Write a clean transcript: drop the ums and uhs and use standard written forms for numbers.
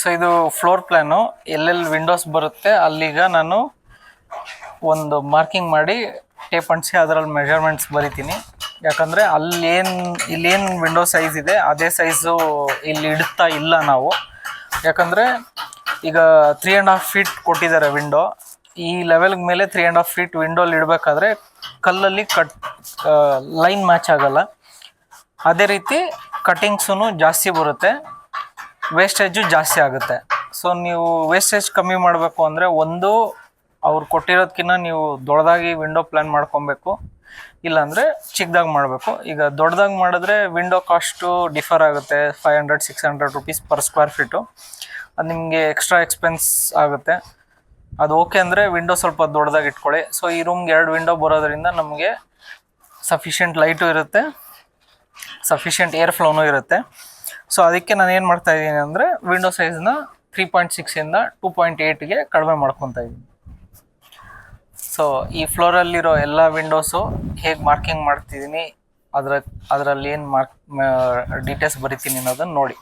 So ಇದು floor plan, ಎಲ್ಲೆಲ್ಲಿ Windows ಬರುತ್ತೆ ಅಲ್ಲಿಗ ನಾನು ಒಂದು ಮಾರ್ಕಿಂಗ್ ಮಾಡಿ ಟೇಪ್ ಅಂಟಿಸಿ ಅದರಲ್ಲಿ ಮೆಜರ್ಮೆಂಟ್ಸ್ ಬರಿತೀನಿ. ಯಾಕಂದರೆ ಇಲ್ಲೇನು ವಿಂಡೋ ಸೈಜ್ ಇದೆ ಅದೇ ಸೈಜು ಇಲ್ಲಿ ಇಡ್ತಾ ಇಲ್ಲ ನಾವು. ಯಾಕಂದರೆ ಈಗ 3.5 ಫೀಟ್ ಕೊಟ್ಟಿದ್ದಾರೆ ವಿಂಡೋ. ಈ ಲೆವೆಲ್ ಮೇಲೆ 3.5 ಫೀಟ್ ವಿಂಡೋಲಿ ಇಡಬೇಕಾದ್ರೆ ಕಲ್ಲಲ್ಲಿ ಲೈನ್ ಮ್ಯಾಚ್ ಆಗಲ್ಲ. ಅದೇ ರೀತಿ ಕಟಿಂಗ್ಸೂ ಜಾಸ್ತಿ ಬರುತ್ತೆ, ವೇಸ್ಟೇಜು ಜಾಸ್ತಿ ಆಗುತ್ತೆ. ಸೊ ನೀವು ವೇಸ್ಟೇಜ್ ಕಮ್ಮಿ ಮಾಡಬೇಕು ಅಂದರೆ ಒಂದು ಅವ್ರು ಕೊಟ್ಟಿರೋದಕ್ಕಿಂತ ನೀವು ದೊಡ್ಡದಾಗಿ ವಿಂಡೋ ಪ್ಲ್ಯಾನ್ ಮಾಡ್ಕೊಬೇಕು, ಇಲ್ಲಾಂದರೆ ಚಿಕ್ಕದಾಗಿ ಮಾಡಬೇಕು. ಈಗ ದೊಡ್ಡದಾಗಿ ಮಾಡಿದ್ರೆ ವಿಂಡೋ ಕಾಸ್ಟು ಡಿಫರ್ ಆಗುತ್ತೆ, 500-600 ರುಪೀಸ್ ಪರ್ ಸ್ಕ್ವೇರ್ ಫೀಟು. ಅದು ನಿಮಗೆ ಎಕ್ಸ್ಟ್ರಾ ಎಕ್ಸ್ಪೆನ್ಸ್ ಆಗುತ್ತೆ. ಅದು ಓಕೆ ಅಂದರೆ ವಿಂಡೋ ಸ್ವಲ್ಪ ದೊಡ್ಡದಾಗಿ ಇಟ್ಕೊಳ್ಳಿ. ಸೊ ಈ ರೂಮ್ಗೆ 2 ವಿಂಡೋ ಬರೋದ್ರಿಂದ ನಮಗೆ ಸಫಿಷಿಯೆಂಟ್ ಲೈಟು ಇರುತ್ತೆ, ಸಫಿಷಿಯೆಂಟ್ ಏರ್ ಫ್ಲೋನೂ ಇರುತ್ತೆ. ಸೊ ಅದಕ್ಕೆ ನಾನು ಏನು ಮಾಡ್ತಾಯಿದ್ದೀನಿ ಅಂದರೆ ವಿಂಡೋ ಸೈಜ್ನ 3.6ಇಂದ 2.8ಗೆ ಕಡಿಮೆ ಮಾಡ್ಕೊತಾ ಇದ್ದೀನಿ. ಸೊ ಈ ಫ್ಲೋರಲ್ಲಿರೋ ಎಲ್ಲ ವಿಂಡೋಸು ಹೇಗೆ ಮಾರ್ಕಿಂಗ್ ಮಾಡ್ತಿದ್ದೀನಿ, ಅದರಲ್ಲಿ ಏನು ಡೀಟೇಲ್ಸ್ ಬರಿತೀನಿ ಅನ್ನೋದನ್ನು ನೋಡಿ.